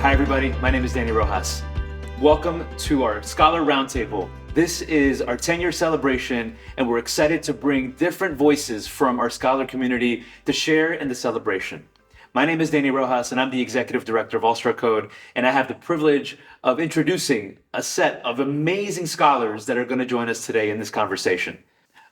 Hi everybody, my name is Danny Rojas. Welcome to our Scholar Roundtable. This is our 10-year celebration, and we're excited to bring different voices from our scholar community to share in the celebration. My name is Danny Rojas, and I'm the Executive Director of All-Star Code, and I have the privilege of introducing a set of amazing scholars that are going to join us today in this conversation.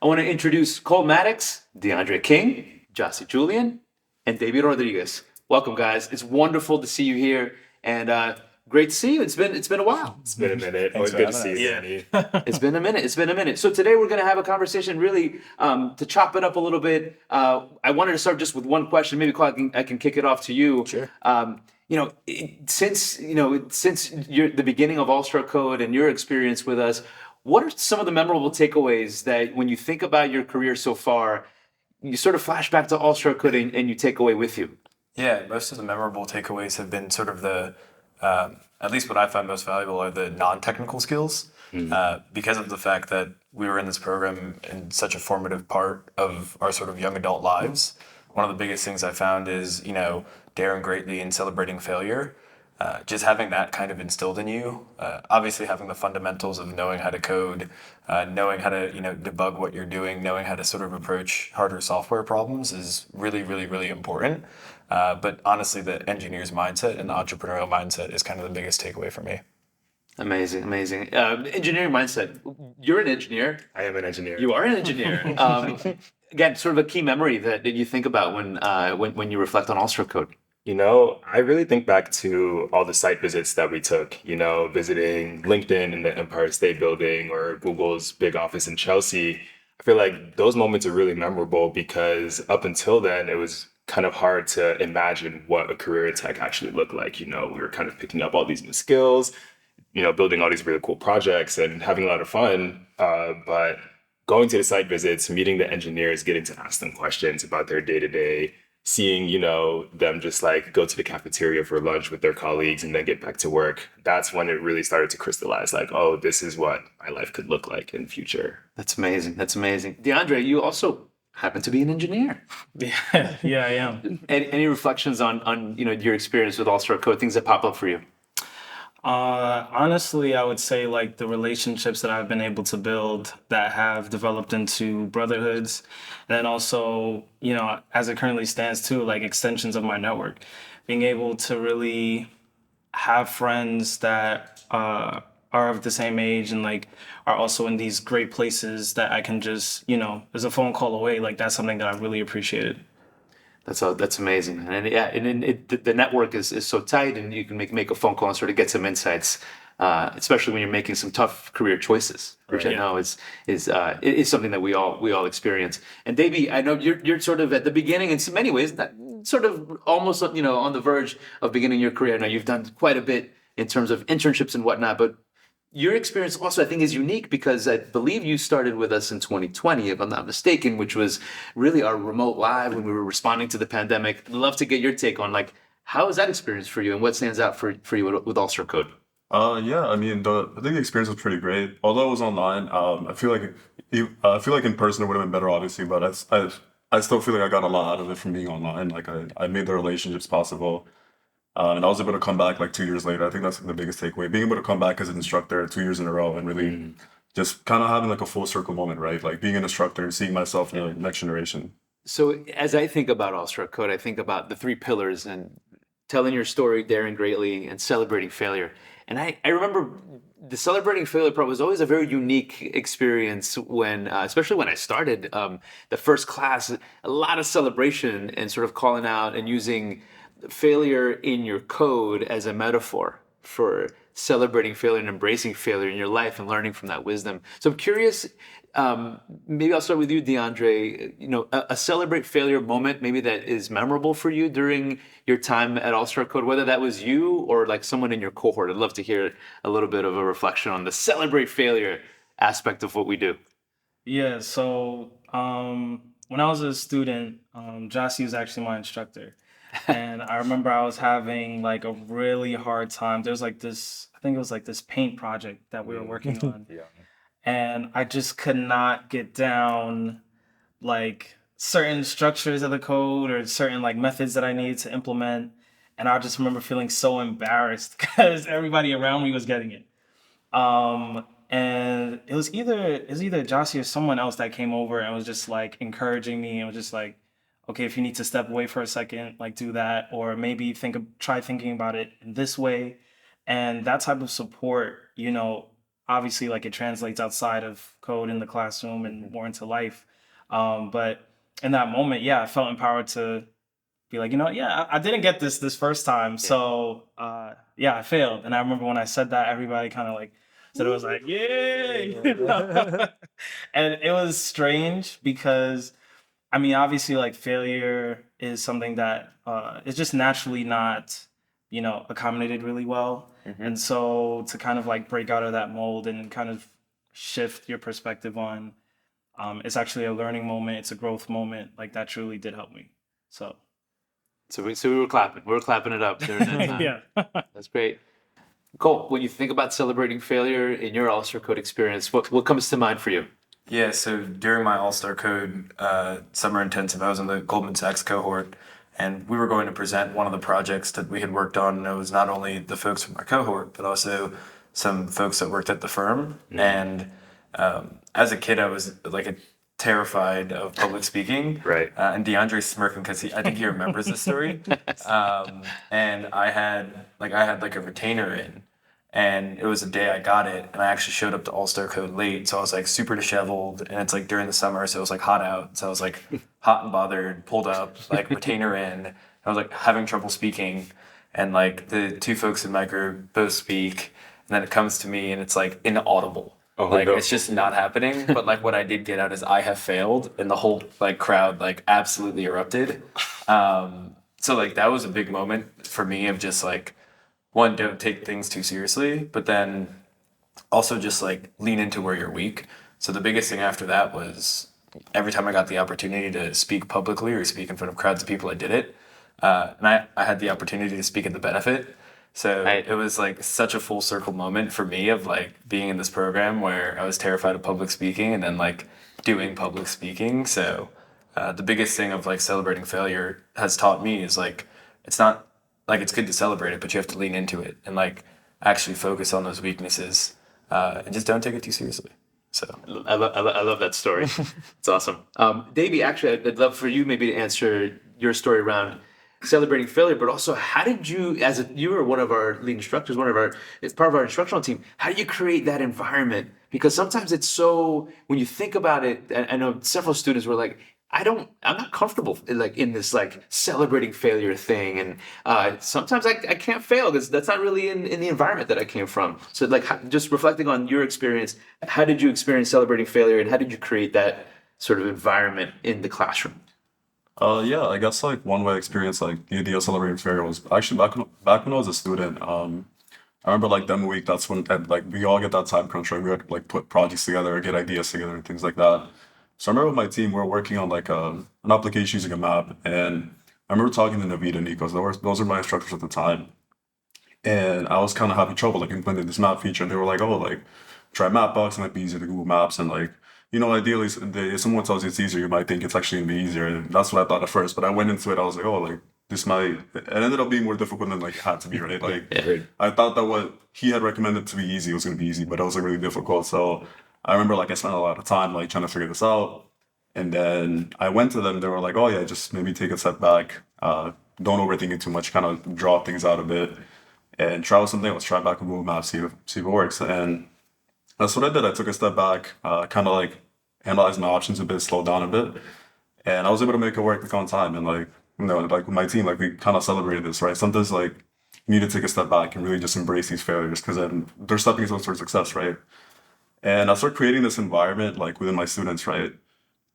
I want to introduce Cole Mattox, DeAndre King, Djassi Julien, and Deyby Rodriguez. Welcome, guys. It's wonderful to see you here, and great to see you. It's been a while. It's been a minute. Always good to see you, Danny. It's been a minute. So today we're going to have a conversation really to chop it up a little bit. I wanted to start just with one question. Maybe Cole, I can kick it off to you. Sure. Since you're the beginning of All-Star Code and your experience with us, what are some of the memorable takeaways that when you think about your career so far, you sort of flash back to All-Star Code and you take away with you? Yeah, most of the memorable takeaways have been sort of the, at least what I find most valuable are the non-technical skills, because of the fact that we were in this program in such a formative part of our sort of young adult lives. One of the biggest things I found is, daring greatly and celebrating failure. Just having that kind of instilled in you, obviously having the fundamentals of knowing how to code, knowing how to, debug what you're doing, knowing how to sort of approach harder software problems is really, really, really important. But honestly, the engineer's mindset and the entrepreneurial mindset is kind of the biggest takeaway for me. Amazing. Engineering mindset. You're an engineer. I am an engineer. You are an engineer. Again, sort of a key memory that you think about when you reflect on All-Star Code. I really think back to all the site visits that we took, visiting LinkedIn in the Empire State Building or Google's big office in Chelsea. I feel like those moments are really memorable because up until then, it was kind of hard to imagine what a career in tech actually looked like. We were kind of picking up all these new skills, building all these really cool projects and having a lot of fun. But going to the site visits, meeting the engineers, getting to ask them questions about their day-to-day, seeing, them just like go to the cafeteria for lunch with their colleagues and then get back to work. That's when it really started to crystallize like, oh, this is what my life could look like in the future. That's amazing. DeAndre, you also happen to be an engineer. Yeah, I am. Any reflections on your experience with All-Star Code, things that pop up for you? Honestly, I would say like the relationships that I've been able to build that have developed into brotherhoods, and then also, as it currently stands too, like extensions of my network, being able to really have friends that are of the same age and like are also in these great places that I can just, there's a phone call away. Like that's something that I really appreciated. That's amazing, the network is so tight, and you can make a phone call and sort of get some insights, especially when you're making some tough career choices, which I know is something that we all experience. And Deyby, I know you're sort of at the beginning in many ways, that sort of almost on the verge of beginning your career. Now you've done quite a bit in terms of internships and whatnot, but your experience also, I think, is unique because I believe you started with us in 2020, if I'm not mistaken, which was really our remote live when we were responding to the pandemic. I'd love to get your take on how was that experience for you and what stands out for you with All-Star Code? I think the experience was pretty great. Although it was online, I feel like in person it would have been better, obviously, but I still feel like I got a lot out of it from being online. Like I made the relationships possible. And I was able to come back like 2 years later. I think that's the biggest takeaway. Being able to come back as an instructor 2 years in a row and really just kind of having like a full circle moment, right? Like being an instructor and seeing myself in the next generation. So as I think about All-Star Code, I think about the 3 pillars and telling your story, daring greatly, and celebrating failure. And I remember the celebrating failure part was always a very unique experience when, especially when I started the first class, a lot of celebration and sort of calling out and using failure in your code as a metaphor for celebrating failure and embracing failure in your life and learning from that wisdom. So I'm curious, maybe I'll start with you, DeAndre, a celebrate failure moment maybe that is memorable for you during your time at All-Star Code, whether that was you or like someone in your cohort. I'd love to hear a little bit of a reflection on the celebrate failure aspect of what we do. Yeah, so when I was a student, Djassi was actually my instructor. And I remember I was having like a really hard time. There's like this, I think it was like this paint project that we were working on. Yeah. And I just could not get down like certain structures of the code or certain like methods that I needed to implement. And I just remember feeling so embarrassed because everybody around me was getting it. And it was either Djassi or someone else that came over and was just like encouraging me and was just like, okay, if you need to step away for a second, like do that, or maybe try thinking about it in this way. And that type of support, obviously like it translates outside of code in the classroom and more into life. But in that moment, yeah, I felt empowered to be like, yeah, I didn't get this first time. So yeah, I failed. And I remember when I said that, everybody kind of like said it was like, yay. And it was strange because I mean, obviously like failure is something that is just naturally not, accommodated really well. And so to kind of like break out of that mold and kind of shift your perspective on it's actually a learning moment, it's a growth moment, like that truly did help me. So we were clapping. We were clapping it up during that time. yeah. That's great. Cole, when you think about celebrating failure in your All-Star Code experience, what comes to mind for you? Yeah, so during my All-Star Code summer intensive, I was in the Goldman Sachs cohort, and we were going to present one of the projects that we had worked on, and it was not only the folks from my cohort, but also some folks that worked at the firm. And as a kid, I was like terrified of public speaking. Right. And DeAndre's smirking because I think he remembers the story. And I had like a retainer in. And it was the day I got it, and I actually showed up to All-Star Code late, so I was like super disheveled, and it's like during the summer, so it was like hot out, so I was like hot and bothered, pulled up, like retainer in. I was like having trouble speaking, and like the two folks in my group both speak, and then it comes to me, and it's like inaudible. Oh, like no. It's just not happening. But like what I did get out is I have failed, and the whole like crowd like absolutely erupted. So like that was a big moment for me of just like, one, don't take things too seriously, but then also just like lean into where you're weak. So the biggest thing after that was every time I got the opportunity to speak publicly or speak in front of crowds of people, I did it. And I had the opportunity to speak at the benefit. So it was like such a full circle moment for me of like being in this program where I was terrified of public speaking and then like doing public speaking. So the biggest thing of like celebrating failure has taught me is like, it's not like it's good to celebrate it, but you have to lean into it and like actually focus on those weaknesses and just don't take it too seriously. So I love that story. It's awesome. Deyby, actually, I'd love for you maybe to answer your story around celebrating failure, but also how did you, you were one of our lead instructors, it's part of our instructional team. How do you create that environment? Because sometimes it's so, when you think about it, I know several students were like, I'm not comfortable like in this like celebrating failure thing, and sometimes I can't fail because that's not really in the environment that I came from. So like just reflecting on your experience, how did you experience celebrating failure, and how did you create that sort of environment in the classroom? Yeah, I guess like one way I experienced like the idea of celebrating failure was actually back when I was a student. I remember like demo week. That's when like we all get that time crunch, right? We had to like put projects together, get ideas together, and things like that. So I remember with my team, we were working on like an application using a map, and I remember talking to Naveed and Nikos. Those were my instructors at the time, and I was kind of having trouble like implementing this map feature. And they were like, "Oh, like try Mapbox, it might be easier to Google Maps." And like, ideally, if someone tells you it's easier, you might think it's actually gonna be easier. And that's what I thought at first. But I went into it, I was like, "Oh, like this might." It ended up being more difficult than like it had to be, right? Like I thought that what he had recommended to be easy was gonna be easy, but it was like really difficult. So I remember like I spent a lot of time like trying to figure this out. And then I went to them, they were like, "Oh yeah, just maybe take a step back. Don't overthink it too much, kind of draw things out a bit and try with something else, try back with Google Maps, see if it works." And that's what I did. I took a step back, kind of like analyzed my options a bit, slowed down a bit. And I was able to make it work like on time. And like, like with my team, like we kind of celebrated this, right? Sometimes like you need to take a step back and really just embrace these failures because then they're stepping stones towards success, right? And I started creating this environment like within my students, right?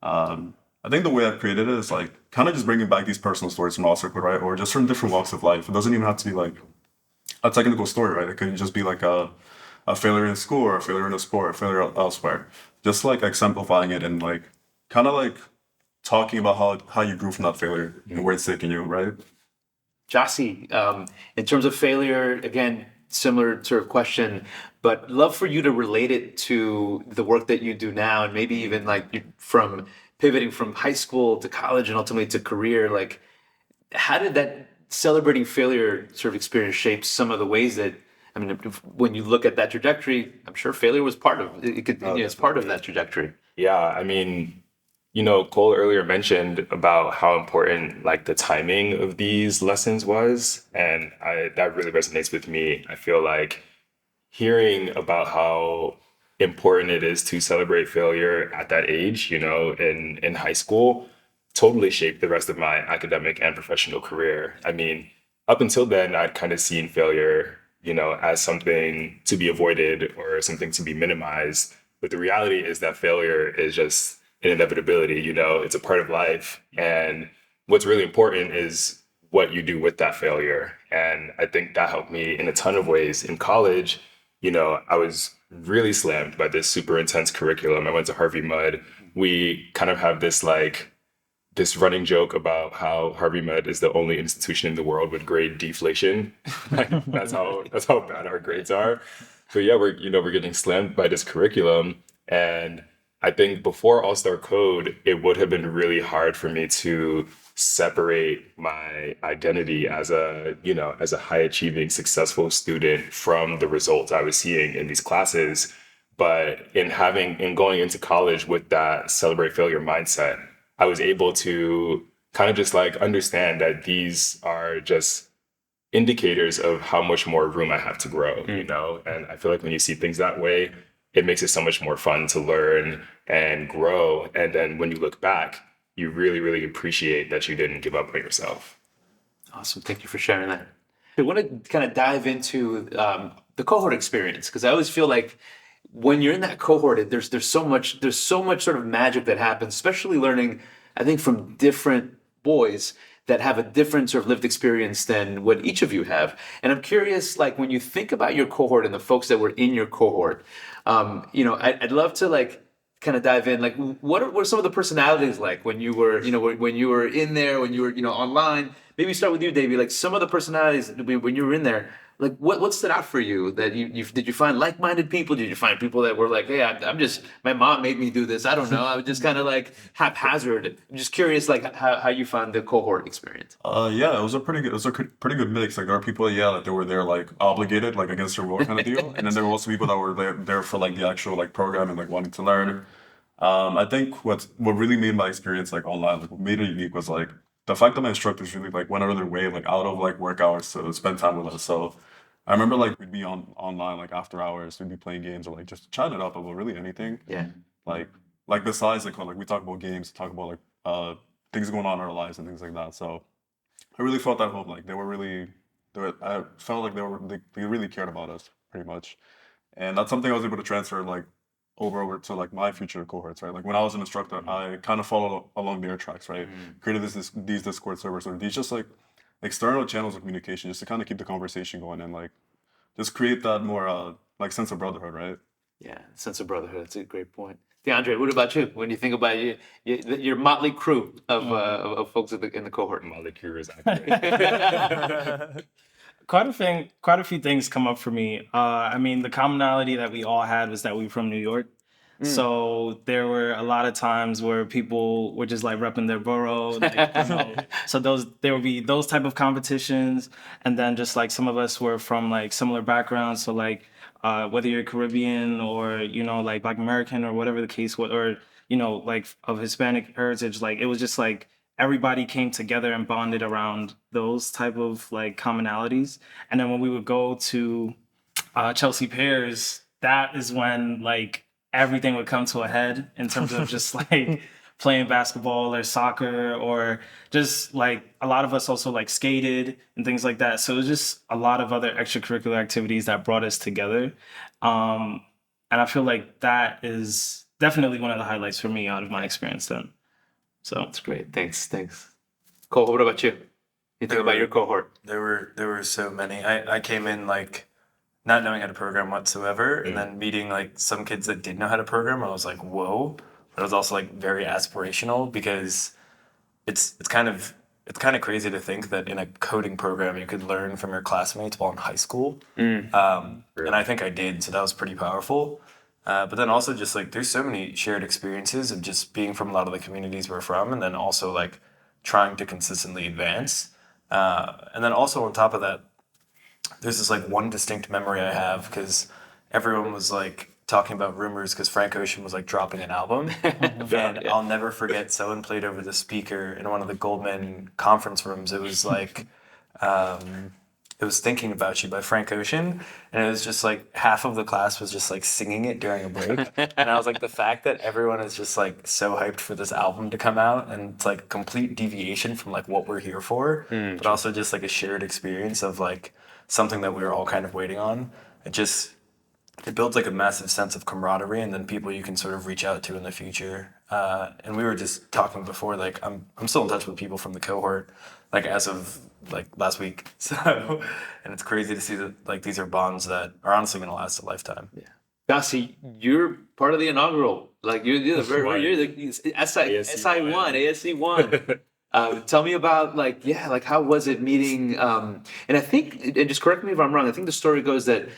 I think the way I've created it is like kind of just bringing back these personal stories from all circle, right? Or just from different walks of life. It doesn't even have to be like a technical story, right? It could just be like a failure in school or a failure in a sport, a failure elsewhere. Just like exemplifying it and like kind of like talking about how you grew from that failure and where it's taking you, right? Djassi, in terms of failure, again, similar sort of question, but love for you to relate it to the work that you do now, and maybe even like from pivoting from high school to college and ultimately to career. Like, how did that celebrating failure sort of experience shapes some of the ways that, I mean, when you look at that trajectory, I'm sure failure was part of it. It's part of that trajectory. Yeah, I mean, Cole earlier mentioned about how important like the timing of these lessons was, and that really resonates with me. I feel like hearing about how important it is to celebrate failure at that age, in high school, totally shaped the rest of my academic and professional career. I mean, up until then, I'd kind of seen failure, as something to be avoided or something to be minimized. But the reality is that failure is just an inevitability, it's a part of life. And what's really important is what you do with that failure. And I think that helped me in a ton of ways. In college, I was really slammed by this super intense curriculum. I went to Harvey Mudd. We kind of have this running joke about how Harvey Mudd is the only institution in the world with grade deflation. That's how bad our grades are. So yeah, we're getting slammed by this curriculum. And I think before All-Star Code, it would have been really hard for me to separate my identity as a high achieving, successful student from the results I was seeing in these classes. But in going into college with that celebrate failure mindset, I was able to kind of just understand that these are just indicators of how much more room I have to grow, And I feel like when you see things that way, it makes it so much more fun to learn and grow. And then when you look back, you really, really appreciate that you didn't give up on yourself. Awesome. Thank you for sharing that. I want to kind of dive into the cohort experience, because I always feel like when you're in that cohort, there's so much sort of magic that happens, especially learning, I think, from different boys that have a different sort of lived experience than what each of you have. And I'm curious, when you think about your cohort and the folks that were in your cohort, I'd love to kind of dive in. What were some of the personalities like when you were, when you were in there, when you were, online? Maybe start with you, Deyby. Some of the personalities when you were in there, what stood out for you? That did you find like-minded people? Did you find people that were hey, I'm just, my mom made me do this. I don't know. I was just kind of haphazard. I'm just curious, how you found the cohort experience. Yeah, it was a pretty good mix. There are people, that they were there obligated, against their will kind of deal, and then there were also people that were there for the actual program and wanting to learn. I think what really made my experience online, what made it unique was the fact that my instructors really went out of their way out of work hours to spend time with us. So I remember we'd be online after hours, we'd be playing games or just chatting it up about really anything. Yeah. Besides we talk about games, talk about things going on in our lives and things like that. So I really felt at home. I felt they really cared about us pretty much, and that's something I was able to transfer over to my future cohorts, right? When I was an instructor, I kind of followed along their tracks, right? Created these Discord servers or these just external channels of communication just to kind of keep the conversation going and just create that more sense of brotherhood, right? Yeah, sense of brotherhood. That's a great point. DeAndre, what about you? When you think about your motley crew of folks in the cohort? Motley crew is accurate. Quite a few things come up for me. I mean, the commonality that we all had was that we were from New York. So there were a lot of times where people were just repping their borough. So there would be those type of competitions. And then just some of us were from similar backgrounds. So whether you're Caribbean or, Black American or whatever the case was, or, of Hispanic heritage, it was just everybody came together and bonded around those type of commonalities. And then when we would go to Chelsea Pairs, that is when everything would come to a head in terms of just playing basketball or soccer, or just a lot of us also skated and things like that. So it was just a lot of other extracurricular activities that brought us together. And I feel that is definitely one of the highlights for me out of my experience then. So that's great. Thanks. Cole, what about you? You think about your cohort? There were so many. I came in not knowing how to program whatsoever, and then meeting some kids that did know how to program. I was whoa. But it was also very aspirational, because it's kind of crazy to think that in a coding program you could learn from your classmates while in high school. And I think I did, so that was pretty powerful. But then also just there's so many shared experiences of just being from a lot of the communities we're from, and then also trying to consistently advance. And then also on top of that, there's this like one distinct memory I have because everyone was like talking about rumors because Frank Ocean was like dropping an album. And I'll never forget someone played over the speaker in one of the Goldman conference rooms. It was like, it was Thinking About You by Frank Ocean. And it was just like half of the class was just like singing it during a break. And I was like, the fact that everyone is just like so hyped for this album to come out and it's like complete deviation from like what we're here for, but also just like a shared experience of like something that we were all kind of waiting on. It builds like a massive sense of camaraderie and then people you can sort of reach out to in the future. And we were just talking before, like I'm still in touch with people from the cohort, like as of like last week. So, and it's crazy to see that like these are bonds that are honestly going to last a lifetime. Yeah. Djassi, you're part of the inaugural. Like you're the SI1, ASC1. Tell me about like how was it meeting? And I think, and just correct me if I'm wrong. I think the story goes that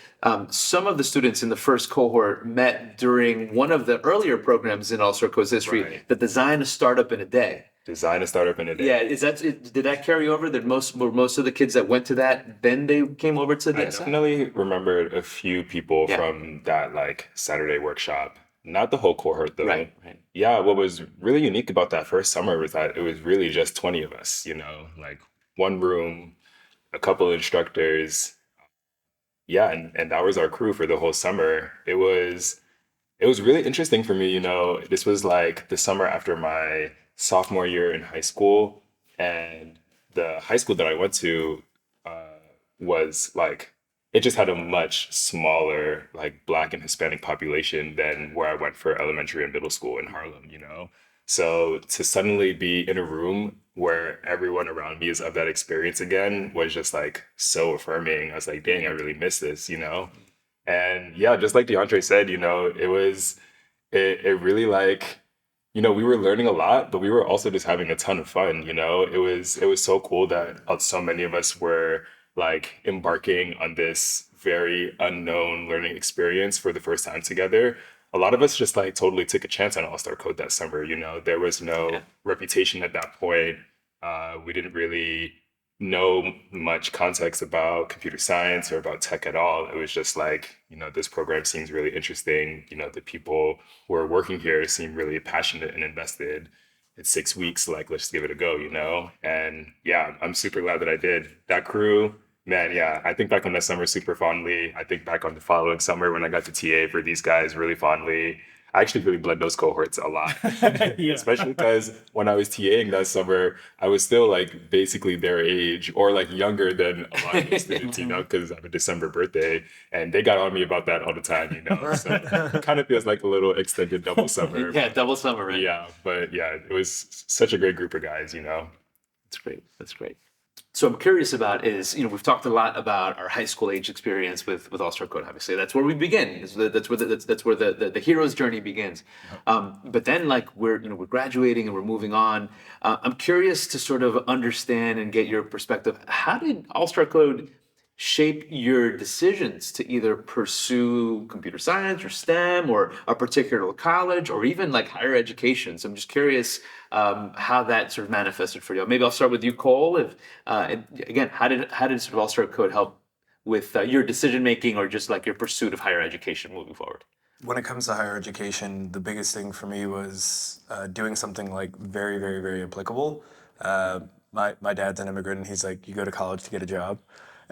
some of the students in the first cohort met during one of the earlier programs in All-Star Code's history, Right. the Design a Startup in a Day. Design a startup in a day. Yeah, did that carry over? That most of the kids that went to that, then they came over to the I SI? definitely remembered a few people Yeah. from that like Saturday workshop. Not the whole cohort though. Right. Yeah, what was really unique about that first summer was that it was really just 20 of us, like one room, a couple instructors. Yeah, and that was our crew for the whole summer. It was really interesting for me, this was like the summer after my sophomore year in high school, and the high school that I went to was like it just had a much smaller like Black and Hispanic population than where I went for elementary and middle school in Harlem. So to suddenly be in a room where everyone around me is of that experience again was just like so affirming. I was like, dang, I really miss this. And yeah, just like DeAndre said, it really like, we were learning a lot, but we were also just having a ton of fun. It was so cool that so many of us were like embarking on this very unknown learning experience for the first time together. A lot of us just like totally took a chance on All-Star Code that summer. There was no reputation at that point. We didn't really know much context about computer science or about tech at all. It was just like, this program seems really interesting. The people who are working here seem really passionate and invested. It's 6 weeks, like, let's give it a go. And yeah, I'm super glad that I did. That crew, man, yeah, I think back on that summer super fondly. I think back on the following summer when I got to TA for these guys really fondly. I actually really bled those cohorts a lot, especially because when I was TAing that summer, I was still like basically their age or like younger than a lot of those students, because I have a December birthday and they got on me about that all the time. So it kind of feels like a little extended double summer. Yeah, double summer, right? Yeah, but yeah, it was such a great group of guys. That's great. That's great. So I'm curious about is, we've talked a lot about our high school age experience with All-Star Code. Obviously, that's where we begin. That's where the hero's journey begins. But then, like we're graduating and we're moving on. I'm curious to sort of understand and get your perspective. How did All-Star Code shape your decisions to either pursue computer science or STEM or a particular college or even like higher education? So I'm just curious how that sort of manifested for you. Maybe I'll start with you, Cole. Again, how did sort of All-Star Code help with your decision making or just like your pursuit of higher education moving forward? When it comes to higher education, the biggest thing for me was doing something like very, very, very applicable. My dad's an immigrant, and he's like, you go to college to get a job.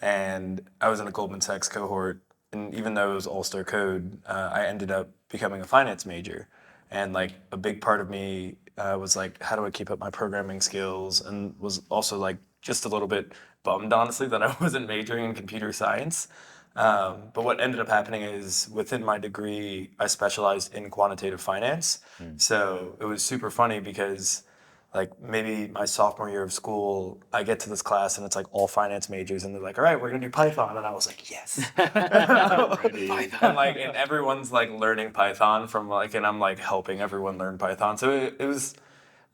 And I was in a Goldman Sachs cohort, and even though it was All-Star Code, I ended up becoming a finance major. And like a big part of me was like, how do I keep up my programming skills? And was also like just a little bit bummed, honestly, that I wasn't majoring in computer science. But what ended up happening is within my degree, I specialized in quantitative finance. So it was super funny because like maybe my sophomore year of school, I get to this class and it's like all finance majors and they're like, all right, we're gonna do Python. And I was like, yes. And everyone's like learning Python and I'm like helping everyone learn Python. So it was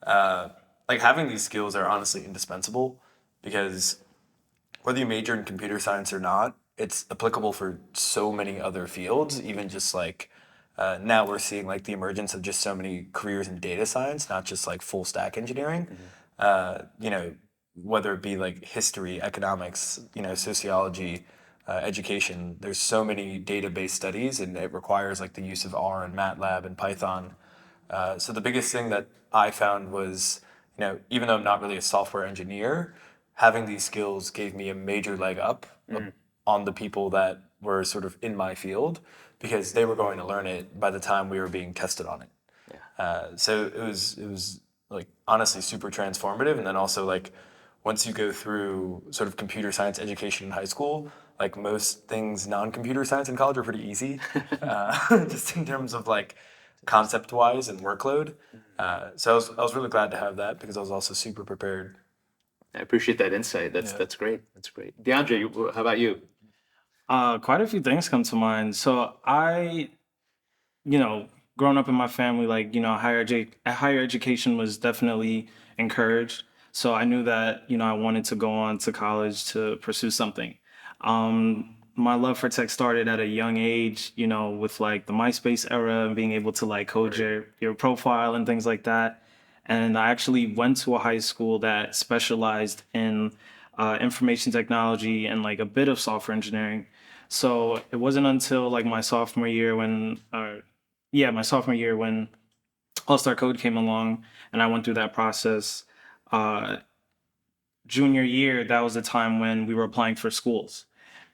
like having these skills are honestly indispensable because whether you major in computer science or not, it's applicable for so many other fields, even just like now we're seeing like the emergence of just so many careers in data science, not just like full stack engineering. whether it be like history, economics, sociology, education. There's so many database studies, and it requires like the use of R and MATLAB and Python. So the biggest thing that I found was, even though I'm not really a software engineer, having these skills gave me a major leg up on the people that were sort of in my field, because they were going to learn it by the time we were being tested on it. So it was like honestly super transformative. And then also like once you go through sort of computer science education in high school, like most things non-computer science in college are pretty easy, just in terms of like concept wise and workload. So I was really glad to have that, because I was also super prepared. I appreciate that insight. That's great. That's great. DeAndre, how about you? Quite a few things come to mind. So I, growing up in my family, like, higher education was definitely encouraged. So I knew that, I wanted to go on to college to pursue something. My love for tech started at a young age, with like the MySpace era and being able to like code your profile and things like that. And I actually went to a high school that specialized in information technology and like a bit of software engineering. So it wasn't until like my sophomore year when All Star Code came along and I went through that process. Junior year, that was the time when we were applying for schools.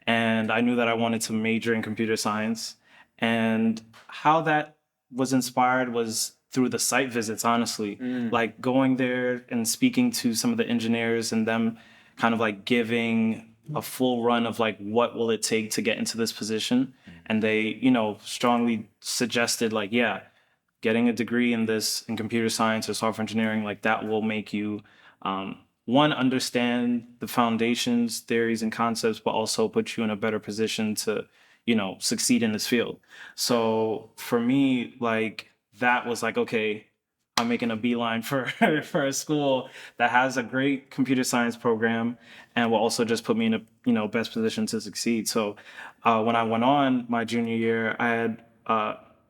And I knew that I wanted to major in computer science. And how that was inspired was through the site visits, honestly. Like going there and speaking to some of the engineers and them kind of like giving a full run of like, what will it take to get into this position? And they, strongly suggested like, yeah, getting a degree in computer science or software engineering, like that will make you, one, understand the foundations, theories, and concepts, but also put you in a better position to, succeed in this field. So for me, like that was like, okay, I'm making a beeline for for a school that has a great computer science program and will also just put me in a best position to succeed. So when I went on my junior year, I had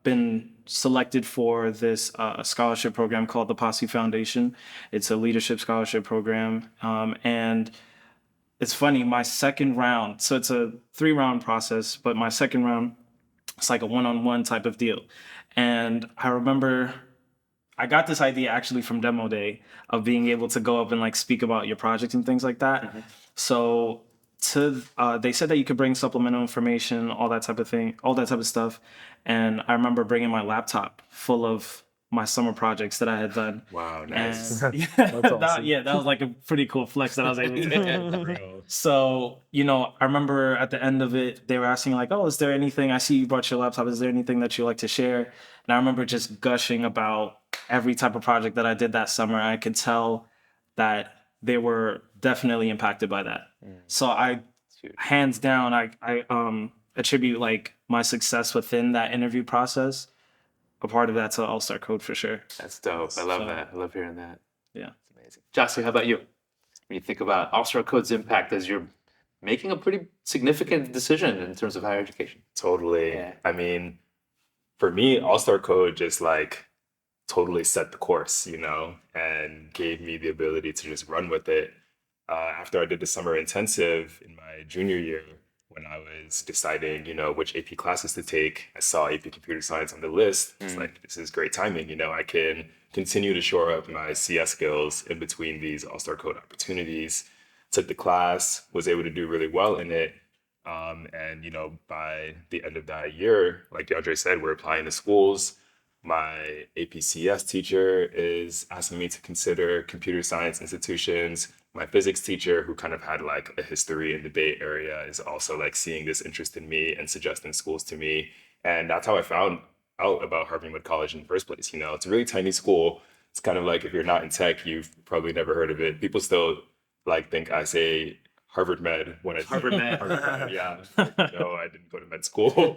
been selected for this scholarship program called the Posse Foundation. It's a leadership scholarship program, and it's funny. My second round, so it's a 3-round process, but my second round, it's like a one-on-one type of deal, and I remember I got this idea actually from demo day of being able to go up and like speak about your project and things like that. So they said that you could bring supplemental information, all that type of thing, all that type of stuff. And I remember bringing my laptop full of my summer projects that I had done. Wow, nice. And that was like a pretty cool flex that I was able to do. So, I remember at the end of it, they were asking like, oh, is there anything, I see you brought your laptop, is there anything that you like to share? And I remember just gushing about every type of project that I did that summer. I could tell that they were definitely impacted by that. So I, hands down, I attribute like my success within that interview process, a part of that, to All Star Code for sure. That's dope. I love that. I love hearing that. Yeah. It's amazing. Djassi, how about you? When you think about All Star Code's impact as you're making a pretty significant decision in terms of higher education. Totally. Yeah. I mean, for me, All Star Code just like totally set the course, and gave me the ability to just run with it. After I did the summer intensive in my junior year, when I was deciding, which AP classes to take, I saw AP Computer Science on the list. It's like, this is great timing. I can continue to shore up my CS skills in between these All-Star Code opportunities. Took the class, was able to do really well in it. And, by the end of that year, like DeAndre said, we're applying to schools. My APCS teacher is asking me to consider computer science institutions. My physics teacher, who kind of had like a history in the Bay Area, is also like seeing this interest in me and suggesting schools to me. And that's how I found out about Harvard College in the first place. It's a really tiny school. It's kind of like, if you're not in tech, you've probably never heard of it. People still like think I say Harvard Med when it's Harvard Med. Yeah. No, I didn't go to med school.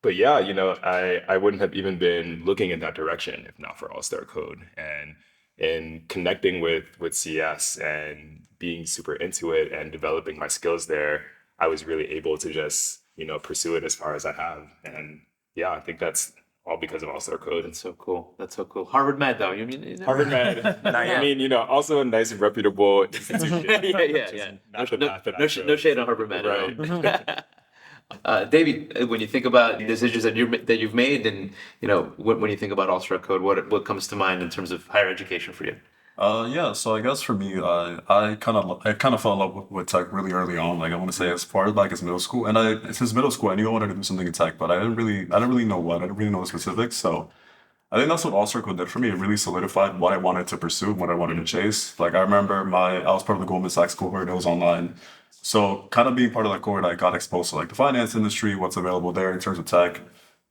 But yeah, I wouldn't have even been looking in that direction if not for All Star Code. And in connecting with CS and being super into it and developing my skills there, I was really able to just, pursue it as far as I have. And yeah, I think that's all because of All-Star Code. That's so cool. That's so cool. Harvard Med, though. You mean Harvard Med. I mean, also a nice, reputable institution. yeah. Not the path that I chose. No shade on Harvard Med. Right. Davey, when you think about decisions that you've made, and when you think about All-Star Code, what comes to mind in terms of higher education for you? Yeah, so I guess for me, I kind of fell in love with tech really early on. Like I want to say as far back as middle school, and since middle school, I knew I wanted to do something in tech, but I didn't really know what. I didn't really know the specifics. So I think that's what All Circle did for me. It really solidified what I wanted to pursue, what I wanted to chase. Like I remember I was part of the Goldman Sachs cohort. It was online, so kind of being part of that cohort, I got exposed to like the finance industry, what's available there in terms of tech,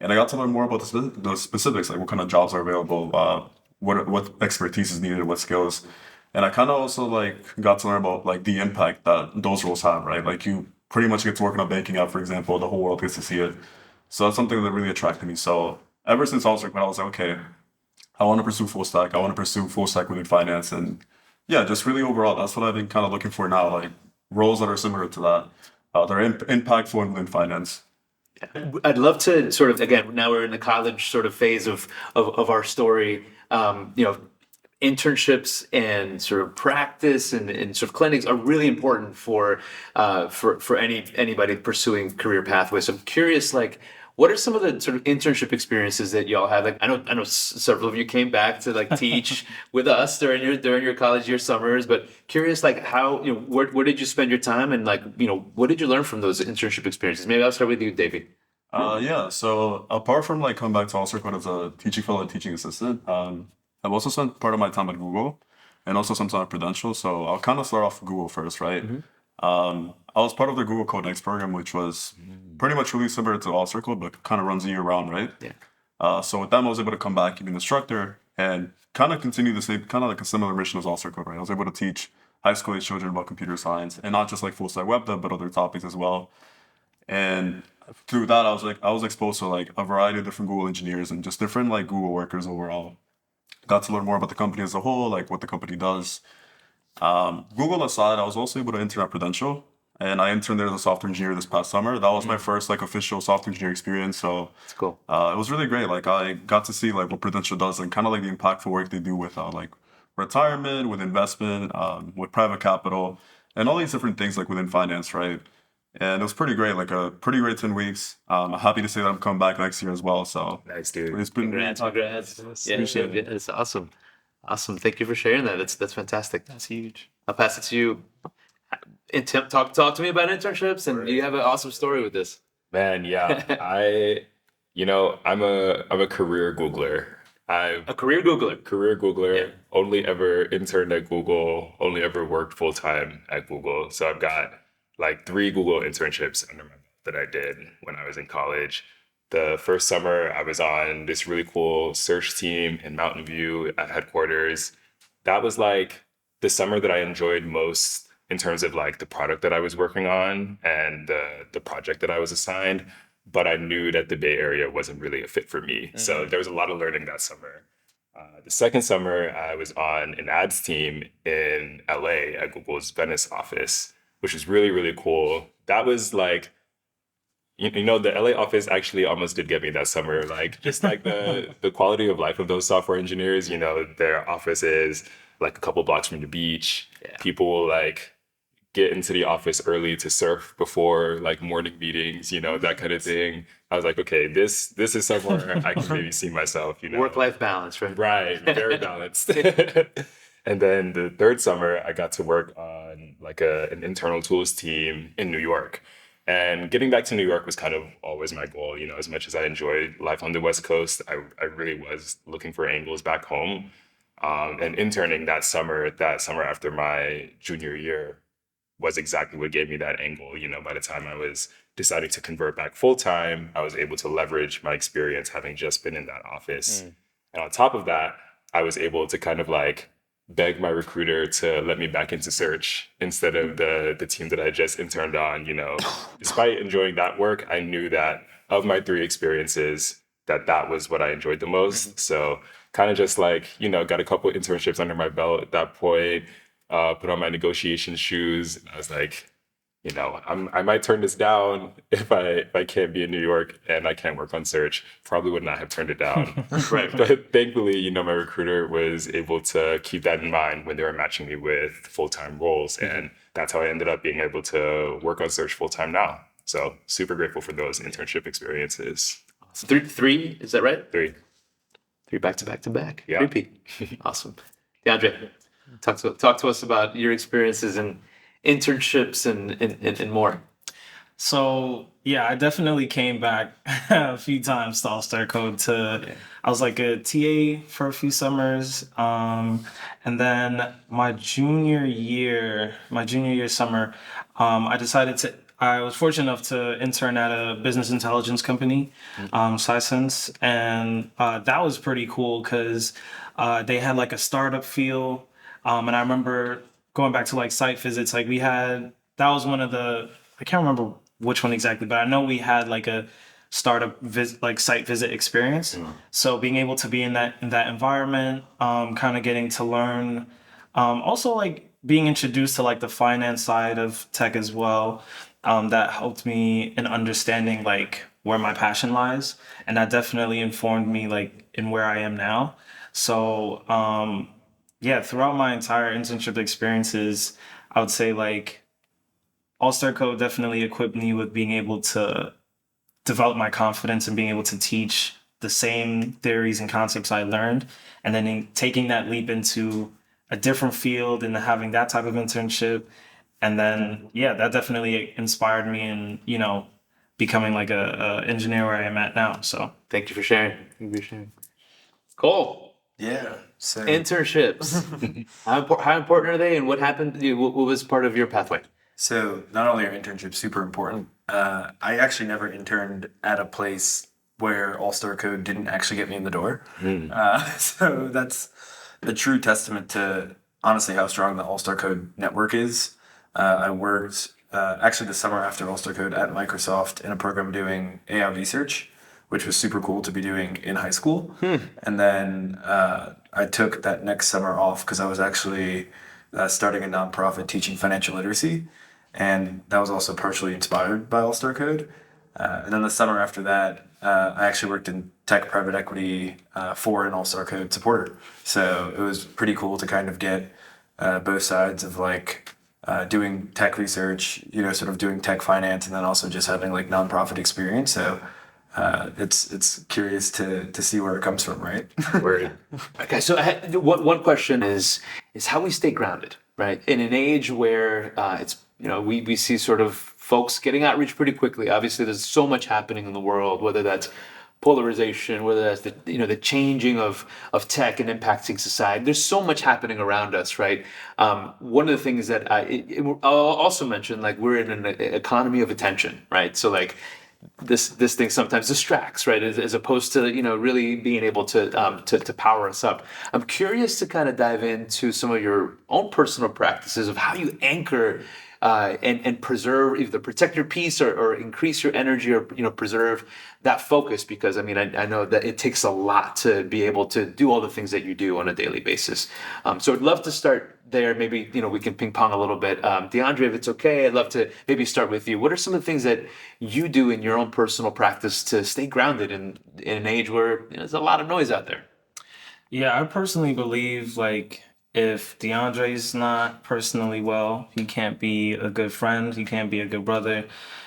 and I got to learn more about the specifics, like what kind of jobs are available. What expertise is needed, what skills, and I kind of also like got to learn about like the impact that those roles have, right? Like you pretty much get to work on a banking app, for example, the whole world gets to see it. So that's something that really attracted me. So ever since I was like, okay, I want to pursue full stack. I want to pursue full stack within finance, and yeah, just really overall, that's what I've been kind of looking for now, like roles that are similar to that, they're impactful and within finance. I'd love to sort of, again, now we're in the college sort of phase of our story. Internships and sort of practice and sort of clinics are really important for anybody pursuing career pathways. So I'm curious, like, what are some of the sort of internship experiences that y'all had? Like, I know several of you came back to like teach with us during your college year summers, but curious, like, how, where did you spend your time, and like, what did you learn from those internship experiences? Maybe I'll start with you, Davey. Yeah, so apart from like coming back to All-Star Code as a teaching fellow and teaching assistant, I've also spent part of my time at Google and also some time at Prudential. So I'll kind of start off with Google first, right? I was part of the Google Code Next program, which was pretty much really similar to All-Star Code, but kind of runs year round, right? Yeah. So with them, I was able to come back, be an instructor, and kind of continue the same, kind of like a similar mission as All-Star Code, right? I was able to teach high school age children about computer science, and not just like full stack web dev, but other topics as well. And through that, I was exposed to like a variety of different Google engineers and just different like Google workers overall. Got to learn more about the company as a whole, like what the company does. Google aside, I was also able to intern at Prudential, and I interned there as a software engineer this past summer. That was my first like official software engineer experience. So That's cool. it was really great. Like I got to see like what Prudential does and kind of like the impactful work they do with like retirement, with investment, with private capital, and all these different things like within finance, right? And it was pretty great, like a pretty great 10 weeks. I'm happy to say that I'm coming back next year as well. So Nice, dude. it's been Congrats. Yeah, Appreciate it. it's awesome. Awesome. Thank you for sharing that. That's fantastic. That's huge. I'll pass it to you. And Tim, talk to me about internships, and you have an awesome story with this. Man, yeah. I'm a career Googler. A career Googler. Yeah. Only ever interned at Google, only ever worked full time at Google. So I've got like 3 Google internships under my belt that I did when I was in college. The first summer I was on this really cool search team in Mountain View at headquarters. That was like the summer that I enjoyed most in terms of like the product that I was working on and the project that I was assigned. But I knew that the Bay Area wasn't really a fit for me. So there was a lot of learning that summer. The second summer I was on an ads team in LA at Google's Venice office, which was really, really cool. That was like, the LA office actually almost did get me that summer. Like just like the quality of life of those software engineers, their office is like a couple blocks from the beach. Yeah. People will like get into the office early to surf before like morning meetings, that kind of thing. I was like, okay, this is somewhere I can maybe see myself, Work-life balance, right? Right, very balanced. And then the third summer, I got to work on like an internal tools team in New York. And getting back to New York was kind of always my goal. As much as I enjoyed life on the West Coast, I really was looking for angles back home. And interning that summer after my junior year was exactly what gave me that angle. By the time I was deciding to convert back full time, I was able to leverage my experience having just been in that office. And on top of that, I was able to kind of like beg my recruiter to let me back into search instead of the team that I just interned on. Despite enjoying that work, I knew that of my 3 experiences, that was what I enjoyed the most. So kind of just like, got a couple internships under my belt at that point, put on my negotiation shoes. And I was like, I might turn this down if I can't be in New York and I can't work on search. Probably would not have turned it down. Right. But thankfully, my recruiter was able to keep that in mind when they were matching me with full-time roles. And that's how I ended up being able to work on search full-time now. So super grateful for those internship experiences. So three, is that right? 3. 3 back to back to back. Yeah. 3P. Awesome. DeAndre, talk to us about your experiences in internships and more. So yeah, I definitely came back a few times to All Star Code. I was like a TA for a few summers, and then my junior year summer, I was fortunate enough to intern at a business intelligence company, Sisense, and that was pretty cool because they had like a startup feel, and I remember going back to like site visits. Like that was one of I can't remember which one exactly, but I know we had like a site visit experience. So being able to be in that environment, kind of getting to learn, also like being introduced to like the finance side of tech as well, that helped me in understanding like where my passion lies, and that definitely informed me like in where I am now. So yeah, throughout my entire internship experiences, I would say like All-Star Code definitely equipped me with being able to develop my confidence and being able to teach the same theories and concepts I learned. And then taking that leap into a different field and having that type of internship. And then, yeah, that definitely inspired me in, becoming like a engineer where I am at now. So Thank you for sharing. Cole, Yeah. So internships. How important are they, and what happened? What was part of your pathway? So not only are internships super important, I actually never interned at a place where All-Star Code didn't actually get me in the door. So that's a true testament to honestly how strong the All-Star Code network is. I worked actually the summer after All-Star Code at Microsoft in a program doing AI research, which was super cool to be doing in high school. And then I took that next summer off because I was actually starting a nonprofit teaching financial literacy. And that was also partially inspired by All-Star Code. And then the summer after that, I actually worked in tech private equity for an All-Star Code supporter. So it was pretty cool to kind of get both sides of like doing tech research, sort of doing tech finance, and then also just having like nonprofit experience. So it's curious to see where it comes from, right? Word. Okay, so one question is how we stay grounded, right? In an age where we see sort of folks getting outreach pretty quickly. Obviously, there's so much happening in the world, whether that's polarization, whether that's the changing of tech and impacting society. There's so much happening around us, right? One of the things that I'll also mention, like we're in an economy of attention, right? So like this thing sometimes distracts, right? As opposed to really being able to power us up. I'm curious to kind of dive into some of your own personal practices of how you anchor and preserve, either protect your peace or increase your energy, or preserve that focus, because I know that it takes a lot to be able to do all the things that you do on a daily basis. So I'd love to start there. Maybe we can ping pong a little bit. DeAndre, if it's okay, I'd love to maybe start with you. What are some of the things that you do in your own personal practice to stay grounded in an age where there's a lot of noise out there? yeah, I personally believe like if DeAndre's not personally well, he can't be a good friend, he can't be a good brother,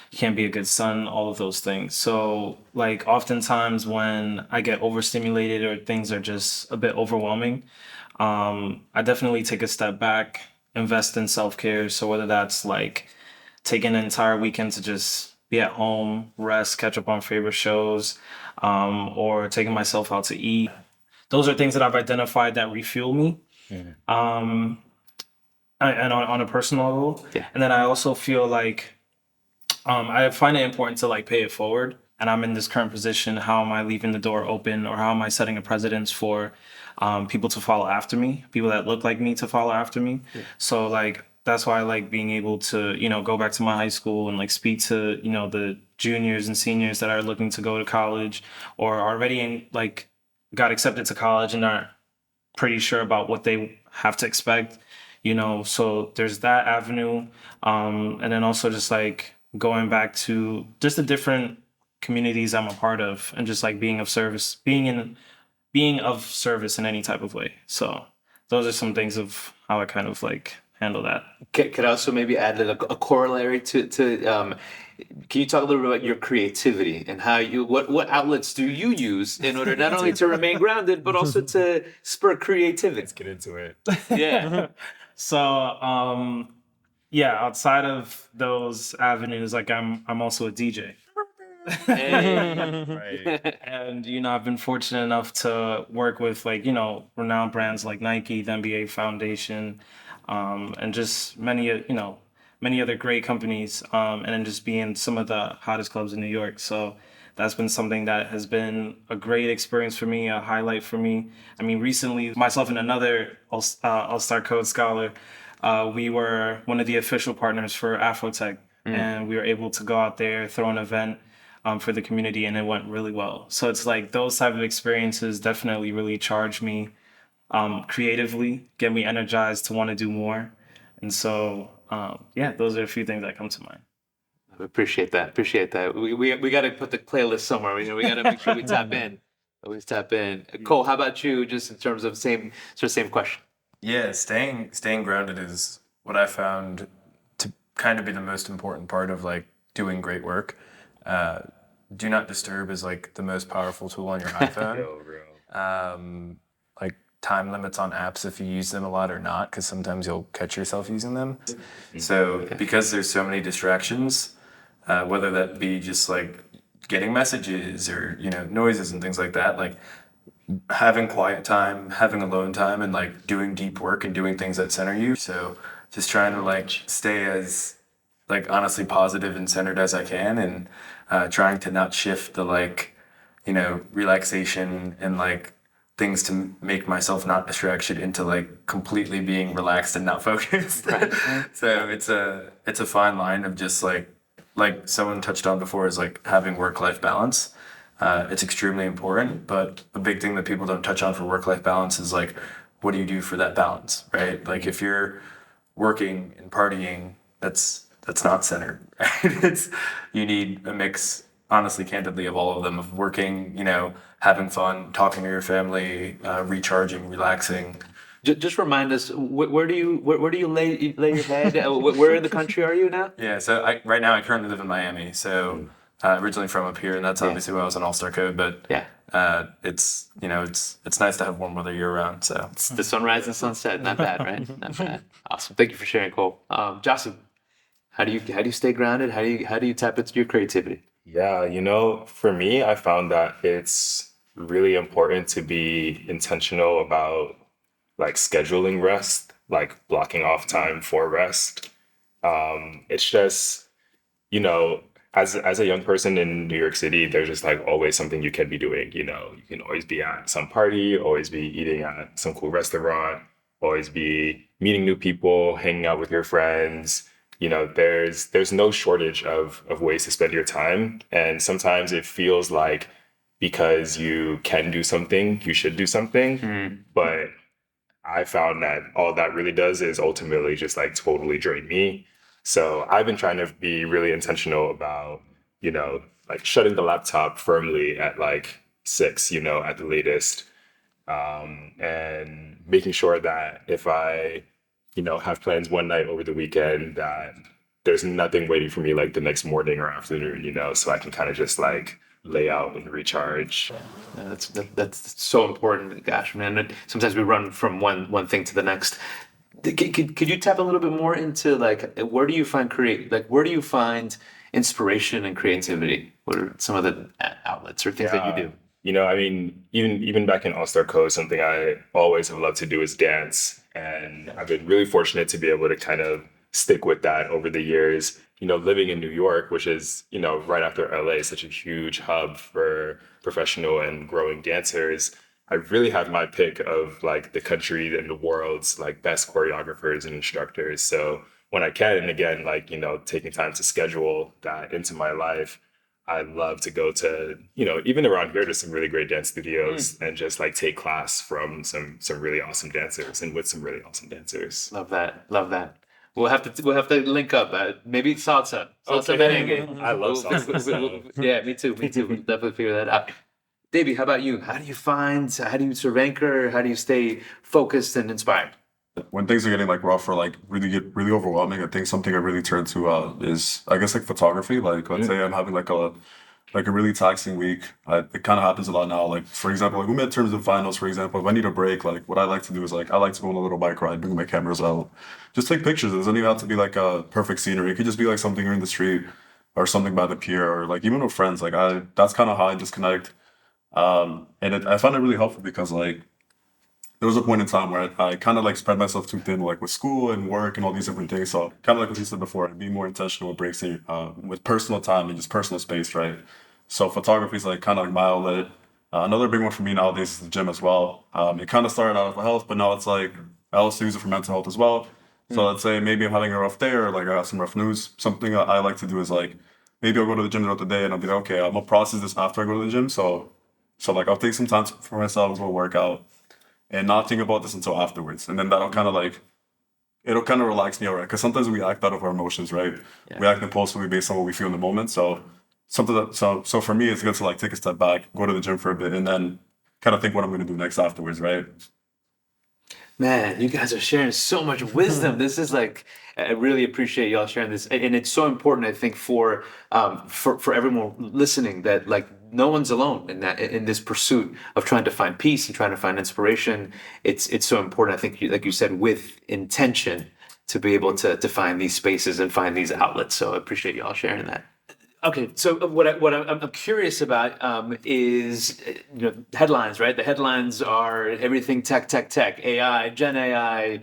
he can't be a good son, all of those things. So like oftentimes when I get overstimulated or things are just a bit overwhelming, I definitely take a step back, invest in self-care. So whether that's like taking an entire weekend to just be at home, rest, catch up on favorite shows, or taking myself out to eat. Those are things that I've identified that refuel me. And on a personal level. Yeah. And then I also feel like I find it important to like pay it forward. And I'm in this current position. How am I leaving the door open, or how am I setting a precedence for people to follow after me, people that look like me to follow after me? Yeah. So like that's why I like being able to go back to my high school and like speak to the juniors and seniors that are looking to go to college, or already got accepted to college and aren't pretty sure about what they have to expect. So there's that avenue. And then also just like going back to just the different communities I'm a part of and just like being of service, being of service in any type of way. So those are some things of how I kind of like handle that. Could I also maybe add a corollary to can you talk a little bit about your creativity and how what outlets do you use in order not only to remain grounded but also to spur creativity? Let's get into it. Yeah. So yeah, outside of those avenues, like I'm also a DJ. Right. And I've been fortunate enough to work with like renowned brands like Nike, the NBA Foundation, and just many other great companies, and then just be in some of the hottest clubs in New York. So that's been something that has been a great experience for me, a highlight for me. I mean, recently, myself and another All-Star Code scholar, we were one of the official partners for Afrotech, and we were able to go out there, throw an event for the community, and it went really well. So it's like those type of experiences definitely really charge me creatively, get me energized to want to do more. And so, yeah, those are a few things that come to mind. Appreciate that. Appreciate that. We got to put the playlist somewhere. We got to make sure we tap in. Always tap in. Cole, how about you? Just in terms of same question. Yeah, staying grounded is what I found to kind of be the most important part of like doing great work. Do not disturb is like the most powerful tool on your iPhone. Yo, bro. Like time limits on apps if you use them a lot or not, because sometimes you'll catch yourself using them. So because there's so many distractions, whether that be just like getting messages or noises and things like that, like having quiet time, having alone time, and like doing deep work and doing things that center you. So just trying to like stay as like honestly positive and centered as I can, and trying to not shift the like relaxation and like things to make myself not distraction into like completely being relaxed and not focused. Right. So it's a fine line of just like someone touched on before is like having work-life balance. It's extremely important, but a big thing that people don't touch on for work-life balance is like, what do you do for that balance, right? Like if you're working and partying, that's not centered, right? You need a mix, honestly, candidly, of all of them, of working, having fun, talking to your family, recharging, relaxing. Just remind us, where do you lay your head? Where in the country are you now? Yeah, so right now I currently live in Miami, so originally from up here, and that's obviously where I was on All-Star Code, but it's nice to have warm weather year round. So it's the sunrise and sunset, not bad, right? Not bad. Awesome. Thank you for sharing, Cole. Djassi, how do you stay grounded? How do you tap into your creativity? Yeah, for me, I found that it's really important to be intentional about like scheduling rest, like blocking off time for rest. It's just, as a young person in New York City, there's just like always something you can be doing. You can always be at some party, always be eating at some cool restaurant, always be meeting new people, hanging out with your friends. There's no shortage of ways to spend your time. And sometimes it feels like because you can do something, you should do something. But I found that all that really does is ultimately just like totally drain me. So I've been trying to be really intentional about, like shutting the laptop firmly at like 6, at the latest. And making sure that if I, have plans one night over the weekend, that there's nothing waiting for me like the next morning or afternoon, so I can kind of just like lay out and recharge. Yeah, that's so important. Gosh, man, sometimes we run from one thing to the next. Could you tap a little bit more into like where do you find inspiration and creativity? What are some of the outlets or things that you do? I mean, even back in All-Star Code, something I always have loved to do is dance. And I've been really fortunate to be able to kind of stick with that over the years. Living in New York, which is, right after LA, such a huge hub for professional and growing dancers, I really have my pick of like the country and the world's like best choreographers and instructors. So when I can, and again, like, taking time to schedule that into my life, I love to go to, even around here, there's some really great dance studios and just like take class from some really awesome dancers and with some really awesome dancers. Love that. Love that. We'll have to link up. Maybe salsa. Salsa Okay. merengue. I love salsa. Yeah, me too. Me too. We'll definitely figure that out. Deyby, how about you? How do you sort of anchor? How do you stay focused and inspired? When things are getting like rough or like really overwhelming, I think something I really turn to is I guess like photography. Like let's say I'm having like a really taxing week. It kind of happens a lot now. Like for example, like we midterms and finals. For example, if I need a break, like what I like to do is like I like to go on a little bike ride, bring my cameras out, just take pictures. It doesn't even have to be like a perfect scenery. It could just be like something you're in the street or something by the pier or like even with friends. Like that's kind of how I disconnect. I find it really helpful because like there was a point in time where I kind of like spread myself too thin, like with school and work and all these different things. So kind of like what you said before, be more intentional with breaks and with personal time and just personal space, right? So photography is like kind of like my outlet. Another big one for me nowadays is the gym as well. It kind of started out for health, but now it's like I also use it for mental health as well. So let's say maybe I'm having a rough day or like I have some rough news. Something I like to do is like maybe I'll go to the gym throughout the day and I'll be like, okay, I'm gonna process this after I go to the gym. So like I'll take some time for myself, go work out, and not think about this until afterwards. And then that'll kind of like, it'll kind of relax me, alright? Because sometimes we act out of our emotions, right? Yeah. We act impulsively based on what we feel in the moment. So so for me, it's good to like take a step back, go to the gym for a bit, and then kind of think what I'm going to do next afterwards, right? Man, you guys are sharing so much wisdom. This is like, I really appreciate y'all sharing this, and it's so important. I think for everyone listening that like no one's alone in this pursuit of trying to find peace and trying to find inspiration. It's so important. I think, like you said, with intention to be able to find these spaces and find these outlets. So I appreciate y'all sharing that. Okay, so I'm curious about is headlines, right? The headlines are everything tech, AI, Gen AI,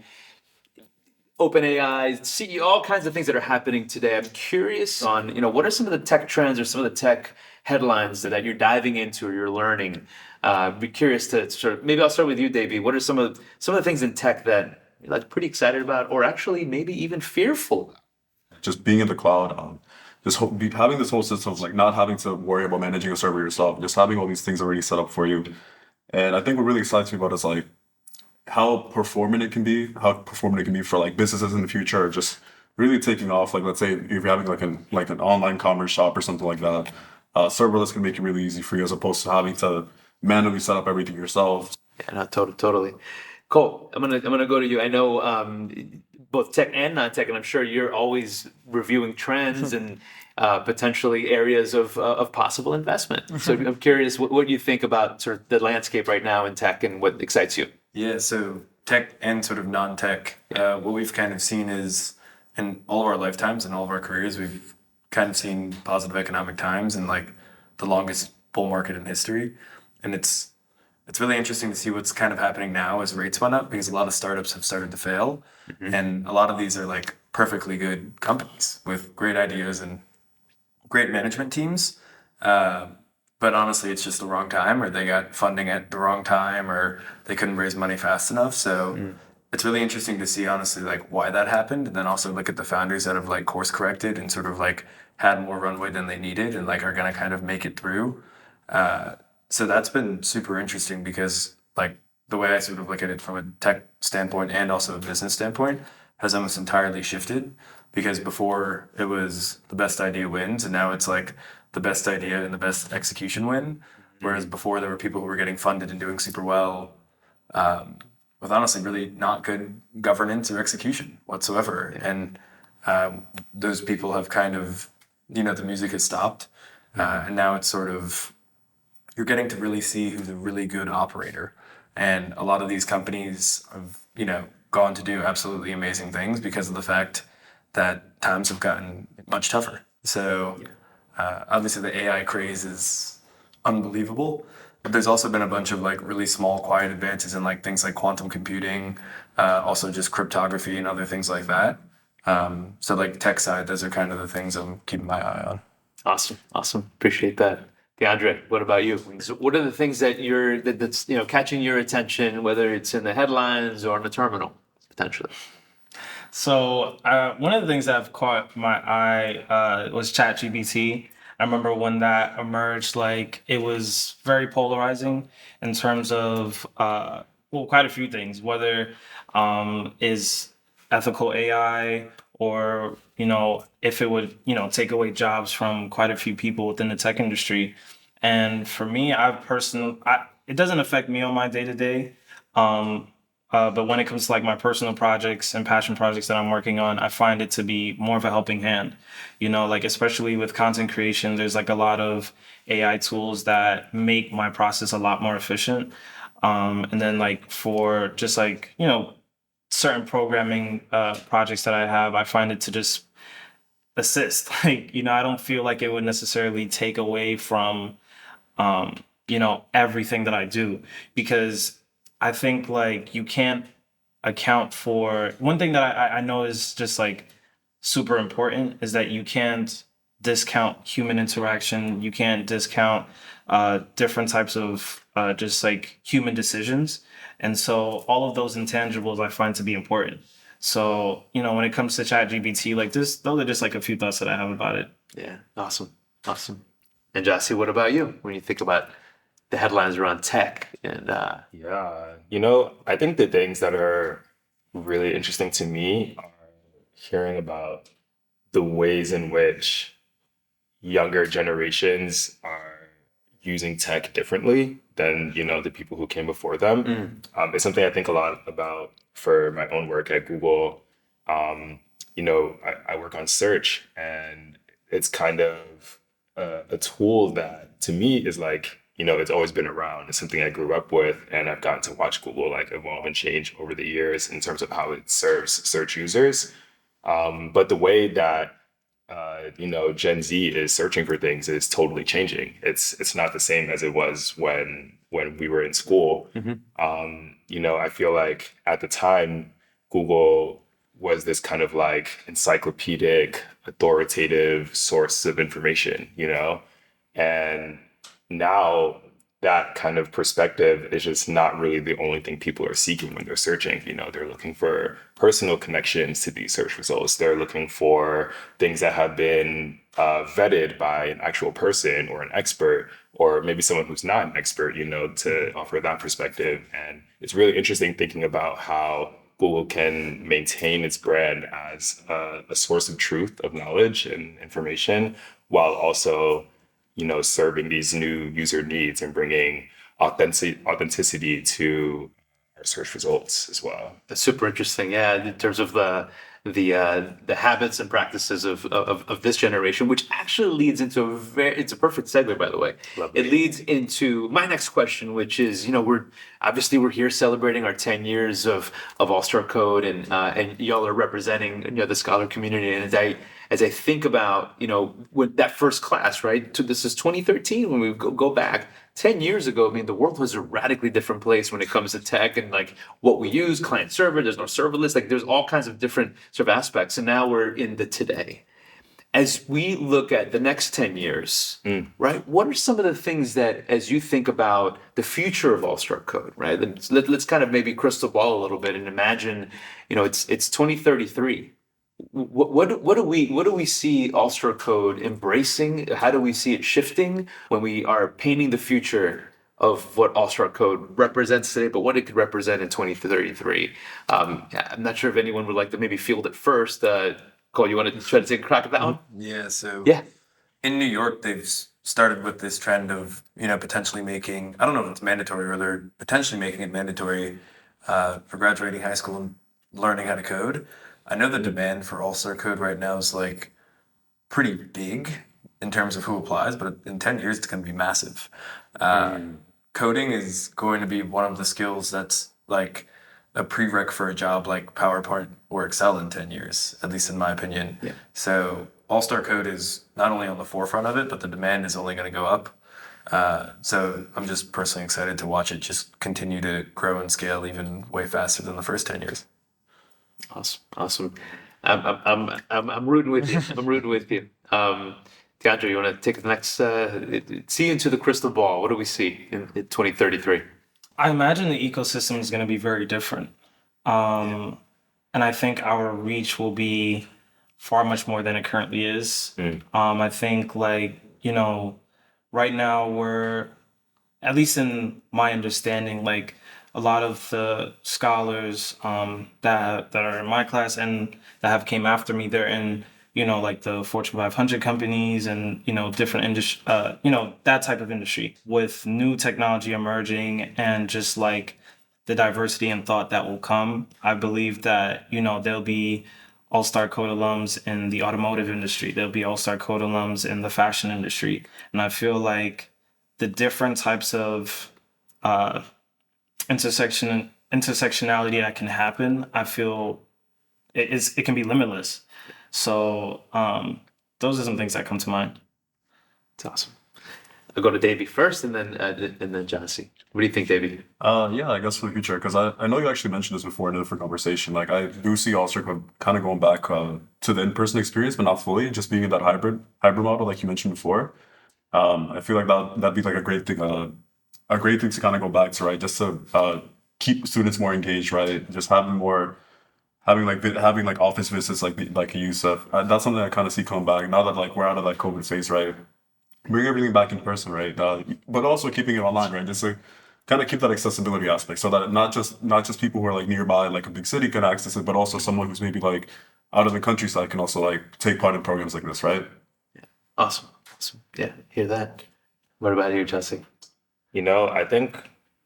Open AI, CEO, all kinds of things that are happening today. I'm curious on what are some of the tech trends or some of the tech headlines that you're diving into or you're learning. Be curious to sort of maybe I'll start with you, Deyby. What are some of the things in tech that you're like pretty excited about, or actually maybe even fearful? Just being in the cloud, having this whole system of like not having to worry about managing a server yourself, just having all these things already set up for you. And I think what really excites me about it is like how performant it can be, for like businesses in the future, or just really taking off. Like let's say if you're having like an online commerce shop or something like that, serverless can make it really easy for you as opposed to having to manually set up everything yourself. Yeah, no, totally. Cole, I'm gonna go to you. I know both tech and non-tech, and I'm sure you're always reviewing trends and potentially areas of possible investment. So I'm curious what you think about sort of the landscape right now in tech and what excites you. Yeah, so tech and sort of non-tech, what we've kind of seen is in all of our lifetimes and all of our careers, we've kind of seen positive economic times and like the longest bull market in history. And it's really interesting to see what's kind of happening now as rates went up, because a lot of startups have started to fail. Mm-hmm. And a lot of these are like perfectly good companies with great ideas and great management teams. But honestly, it's just the wrong time, or they got funding at the wrong time, or they couldn't raise money fast enough. So it's really interesting to see, honestly, like why that happened. And then also look at the founders that have like course corrected and sort of like had more runway than they needed and like are going to kind of make it through. So that's been super interesting, because like the way I sort of look at it from a tech standpoint and also a business standpoint has almost entirely shifted, because before it was the best idea wins, and now it's like the best idea and the best execution win. Whereas before there were people who were getting funded and doing super well with honestly really not good governance or execution whatsoever. And those people have kind of, the music has stopped. And now it's sort of, you're getting to really see who's a really good operator. And a lot of these companies have, gone to do absolutely amazing things because of the fact that times have gotten much tougher. So obviously the AI craze is unbelievable, but there's also been a bunch of like really small, quiet advances in like things like quantum computing, also just cryptography and other things like that. So like tech side, those are kind of the things I'm keeping my eye on. Awesome. Appreciate that. DeAndre, what about you? So what are the things that's catching your attention, whether it's in the headlines or in the terminal, potentially? So one of the things that have caught my eye was ChatGPT. I remember when that emerged, like it was very polarizing in terms of quite a few things, whether is ethical AI or if it would take away jobs from quite a few people within the tech industry. And for me, it doesn't affect me on my day to day. But when it comes to like my personal projects and passion projects that I'm working on, I find it to be more of a helping hand. Like especially with content creation, there's like a lot of AI tools that make my process a lot more efficient. And then like for just like, certain programming projects that I have, I find it to just assist. Like, I don't feel like it would necessarily take away from everything that I do, because I think like you can't account for one thing that I know is just like super important is that you can't discount human interaction. You can't discount different types of just like human decisions. And so all of those intangibles I find to be important. So, when it comes to ChatGPT, like this, those are just like a few thoughts that I have about it. Yeah, awesome. Awesome. And Djassi, what about you when you think about the headlines around tech and Yeah, I think the things that are really interesting to me are hearing about the ways in which younger generations are using tech differently than the people who came before them. It's something I think a lot about for my own work at Google. I work on search, and it's kind of a tool that to me is like it's always been around. It's something I grew up with, and I've gotten to watch Google like evolve and change over the years in terms of how it serves search users. But the way that Gen Z is searching for things is totally changing. It's not the same as it was when we were in school. I feel like at the time, Google was this kind of like encyclopedic, authoritative source of information, and now that kind of perspective is just not really the only thing people are seeking when they're searching. They're looking for personal connections to these search results. They're looking for things that have been vetted by an actual person or an expert, or maybe someone who's not an expert, to offer that perspective. And it's really interesting thinking about how Google can maintain its brand as a source of truth, of knowledge and information, while also serving these new user needs and bringing authenticity to our search results as well. That's super interesting. Yeah, in terms of the habits and practices of this generation, which actually leads into it's a perfect segue, by the way. Lovely. It leads into my next question, which is, we're here celebrating our 10 years of All-Star Code, and y'all are representing the scholar community. And as I think about with that first class, right? This is 2013 when we go back 10 years ago. I mean, the world was a radically different place when it comes to tech and like what we use, client server. There's no serverless. Like there's all kinds of different sort of aspects. And now we're in the today. As we look at the next 10 years, right? What are some of the things that, as you think about the future of All-Star Code, right? Let's kind of maybe crystal ball a little bit and imagine, it's 2033. What do we see All-Star Code embracing? How do we see it shifting when we are painting the future of what All-Star Code represents today, but what it could represent in 2033? I'm not sure if anyone would like to maybe field it first. Cole, you want to try to take a crack at that one? Yeah. So Yeah. in New York, they've started with this trend of potentially making, I don't know if it's mandatory, or they're potentially making it mandatory for graduating high school and learning how to code. I know the demand for All-Star Code right now is like pretty big in terms of who applies, but in 10 years, it's going to be massive. Coding is going to be one of the skills that's like a prereq for a job like PowerPoint or Excel in 10 years, at least in my opinion. Yeah. So All-Star Code is not only on the forefront of it, but the demand is only going to go up. So I'm just personally excited to watch it just continue to grow and scale even way faster than the first 10 years. Awesome. I'm rooting with you. I'm rooting with you. DeAndre, you want to take the next? See into the crystal ball. What do we see in 2033? I imagine the ecosystem is going to be very different, and I think our reach will be far much more than it currently is. I think like right now we're, at least in my understanding, like a lot of the scholars that are in my class and that have came after me, they're in like the Fortune 500 companies and different industry, that type of industry with new technology emerging and just like the diversity and thought that will come. I believe that there'll be all-star code alums in the automotive industry. There'll be all-star code alums in the fashion industry, and I feel like the different types of uh, intersectionality that can happen, I feel it can be limitless. So those are some things that come to mind. It's awesome. I'll go to Deyby first, and then Djassi. What do you think, Deyby? Yeah, I guess for the future, because I know you actually mentioned this before in a different conversation. Like, I do see Ulster kind of going back to the in-person experience, but not fully, just being in that hybrid model, like you mentioned before. I feel like that'd be like a great thing to kind of go back to, right? Just to keep students more engaged, right? Just having like office visits, like you said. That's something I kind of see come back now that like we're out of that COVID phase, right? Bring everything back in person, right? But also keeping it online, right? Just to kind of keep that accessibility aspect, so that not just people who are like nearby, like a big city, can access it, but also someone who's maybe like out of the countryside can also like take part in programs like this, right? Awesome. Awesome. Yeah, hear that. What about you, Djassi? I think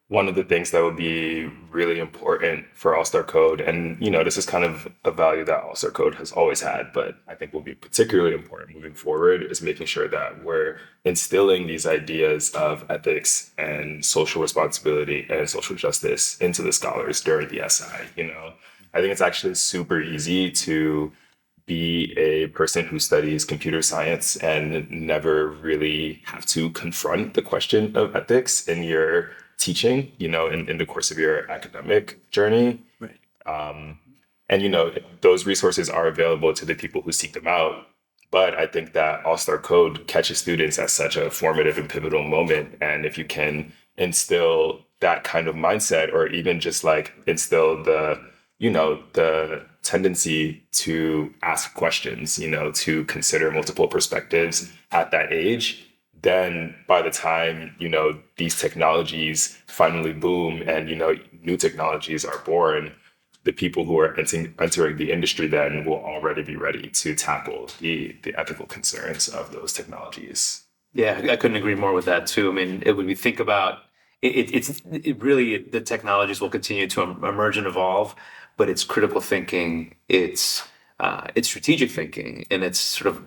one of the things that would be really important for All-Star Code, and this is kind of a value that All-Star Code has always had, but I think will be particularly important moving forward, is making sure that we're instilling these ideas of ethics and social responsibility and social justice into the scholars during the SI. I think it's actually super easy to be a person who studies computer science and never really have to confront the question of ethics in your teaching, in the course of your academic journey. Right. And those resources are available to the people who seek them out. But I think that All-Star Code catches students at such a formative and pivotal moment. And if you can instill that kind of mindset, or even just like instill the tendency to ask questions, to consider multiple perspectives at that age, then by the time, these technologies finally boom and, new technologies are born, the people who are entering the industry then will already be ready to tackle the ethical concerns of those technologies. Yeah, I couldn't agree more with that too. I mean, when we think about it really, the technologies will continue to emerge and evolve, but it's critical thinking, it's strategic thinking, and it's sort of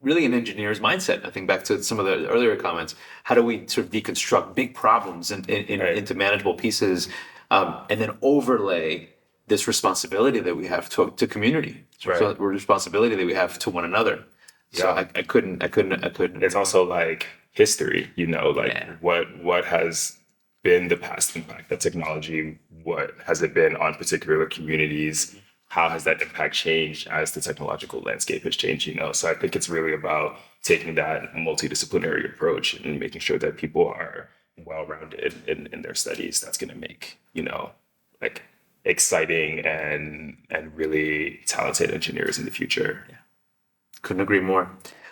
really an engineer's mindset. I think back to some of the earlier comments. How do we sort of deconstruct big problems Right. into manageable pieces, and then overlay this responsibility that we have to community, Right. so responsibility that we have to one another. So Yeah. I couldn't. It's also like history, like Yeah. what has been the past impact of technology? What has it been on particular communities? How has that impact changed as the technological landscape has changed? So I think it's really about taking that multidisciplinary approach and making sure that people are well-rounded in their studies. That's going to make, like exciting and really talented engineers in the future. Couldn't agree more.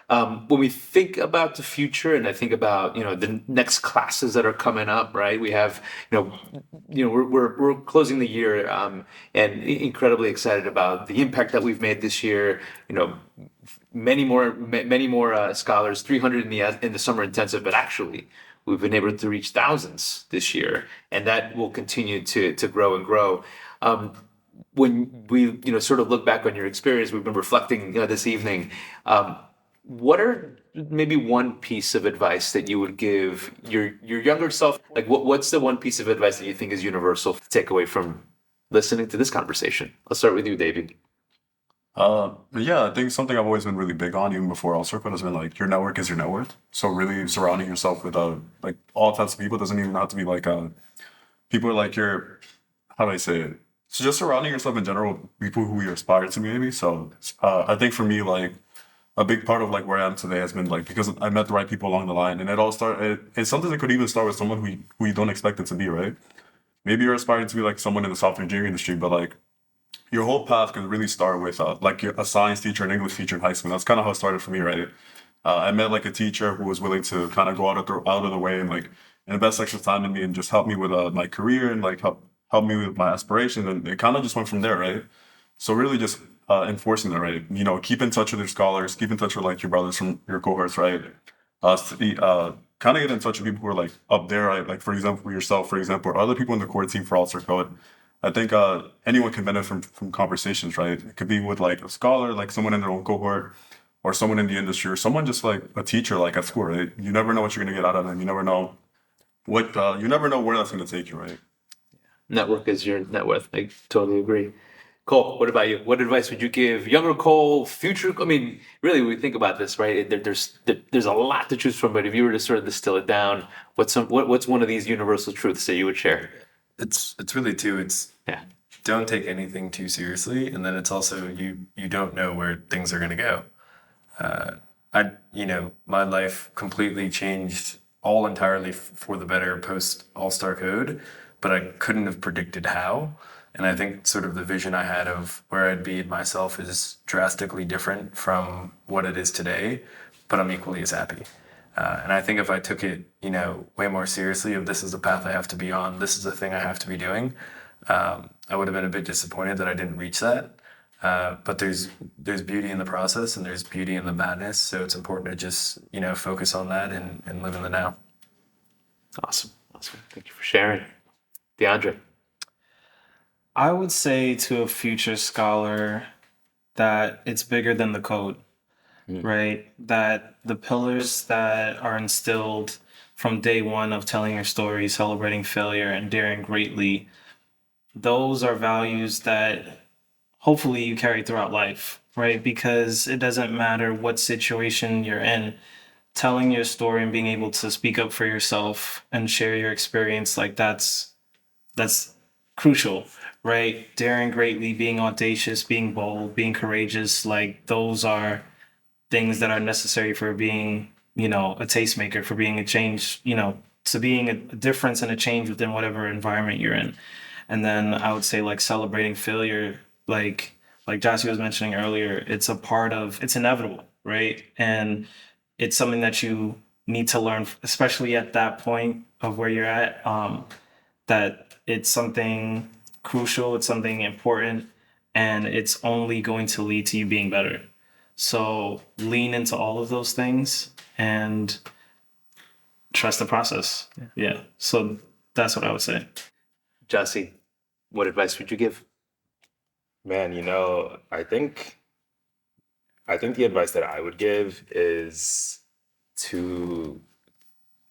When we think about the future, and I think about the next classes that are coming up, right? We have we're closing the year, and incredibly excited about the impact that we've made this year. Many more scholars, 300 in the summer intensive, but actually we've been able to reach thousands this year, and that will continue to grow and grow. When we sort of look back on your experience, we've been reflecting this evening. What are maybe one piece of advice that you would give your younger self? Like, what's the one piece of advice that you think is universal to take away from listening to this conversation? Let's start with you, Deyby. Yeah, I think something I've always been really big on, even before All Circle, has been like your network is your net worth. So really surrounding yourself with like all types of people. Doesn't even have to be like people like your, how do I say it? So just surrounding yourself in general with people who you aspire to be, maybe. So I think for me, like a big part of like where I am today has been like because I met the right people along the line, and it all started. It's something that could even start with someone who you don't expect it to be, right? Maybe you're aspiring to be like someone in the software engineering industry, but like your whole path can really start with like a science teacher, an English teacher in high school. That's kind of how it started for me, right? I met like a teacher who was willing to kind of go out of the way and like invest extra time in me and just help me with my career and like help me with my aspirations. And it kind of just went from there, right? So really just enforcing that, right? You know, keep in touch with your scholars, keep in touch with like your brothers from your cohorts, right? Kind of get in touch with people who are like up there, right? Like for example, yourself, for example, or other people in the core team for All-Star Code. I think anyone can benefit from conversations, right? It could be with like a scholar, like someone in their own cohort, or someone in the industry, or someone just like a teacher, like at school, right? You never know what you're gonna get out of them. You never know you never know where that's gonna take you, right? Network is your net worth. I totally agree. Cole, what about you? What advice would you give younger Cole, future? I mean, really, when we think about this, right? There's a lot to choose from, but if you were to sort of distill it down, what's one of these universal truths that you would share? It's really two. It's Yeah. don't take anything too seriously, and then it's also you don't know where things are going to go. My life completely changed all entirely for the better post All-Star Code, but I couldn't have predicted how. And I think sort of the vision I had of where I'd be in myself is drastically different from what it is today, but I'm equally as happy. And I think if I took it, way more seriously, if this is the path I have to be on, this is the thing I have to be doing, I would have been a bit disappointed that I didn't reach that. But there's beauty in the process and there's beauty in the madness. So it's important to just, focus on that and live in the now. Awesome. Thank you for sharing. DeAndre. I would say to a future scholar that it's bigger than the code, right? That the pillars that are instilled from day one of telling your story, celebrating failure, and daring greatly, those are values that hopefully you carry throughout life, right? Because it doesn't matter what situation you're in, telling your story and being able to speak up for yourself and share your experience, like that's crucial, right? Daring greatly, being audacious, being bold, being courageous, like those are things that are necessary for being, a tastemaker, for being a change, to being a difference and a change within whatever environment you're in. And then I would say like celebrating failure, like Djassi was mentioning earlier, it's inevitable, right? And it's something that you need to learn, especially at that point of where you're at, that it's something crucial, it's something important, and it's only going to lead to you being better. So lean into all of those things and trust the process. Yeah. So that's what I would say. Djassi, what advice would you give? Man, I think the advice that I would give is to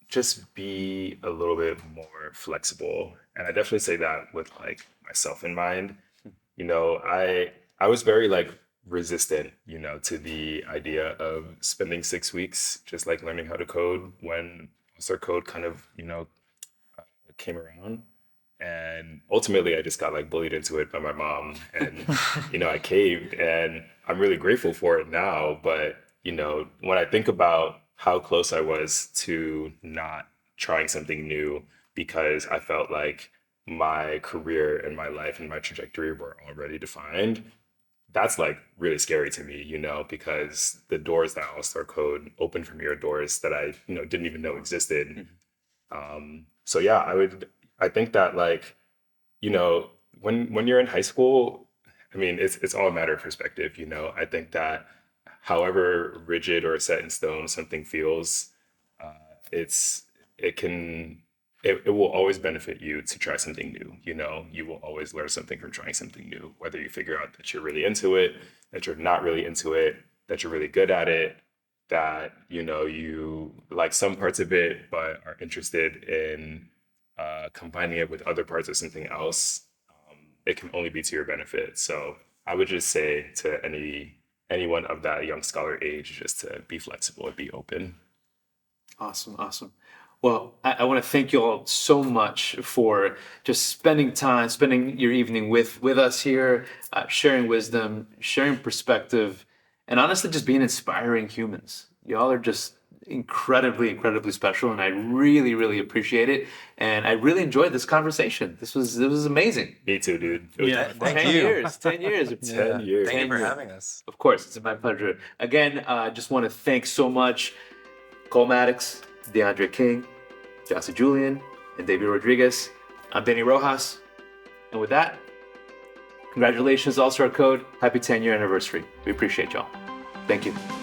just be a little bit more flexible. And I definitely say that with like myself in mind. I was very like resistant, to the idea of spending 6 weeks just like learning how to code when Master Code kind of, came around. And ultimately I just got like bullied into it by my mom and, I caved and I'm really grateful for it now. But, when I think about how close I was to not trying something new because I felt like my career and my life and my trajectory were already defined, that's like really scary to me, because the doors that All-Star Code opened for me are doors that I, didn't even know existed. So yeah, I think that like, when you're in high school, I mean, it's all a matter of perspective, I think that however rigid or set in stone something feels, it will always benefit you to try something new. You will always learn something from trying something new, whether you figure out that you're really into it, that you're not really into it, that you're really good at it, that, you like some parts of it, but are interested in combining it with other parts of something else. It can only be to your benefit. So I would just say to anyone of that young scholar age, just to be flexible and be open. Awesome. Well, I want to thank you all so much for just spending your evening with us here, sharing wisdom, sharing perspective, and honestly, just being inspiring humans. Y'all are just incredibly special, and I really, really appreciate it. And I really enjoyed this conversation. This was amazing. Me too, dude. It was Yeah. fun. Thank you. 10 years. 10 years. Thank you for 10 years. having us. Of course, it's my pleasure. Again, I just want to thank so much Cole Mattox, DeAndre King, Djassi Julien, and Deyby Rodriguez. I'm Danny Rojas. And with that, congratulations, All-Star Code. Happy 10-year anniversary. We appreciate y'all. Thank you.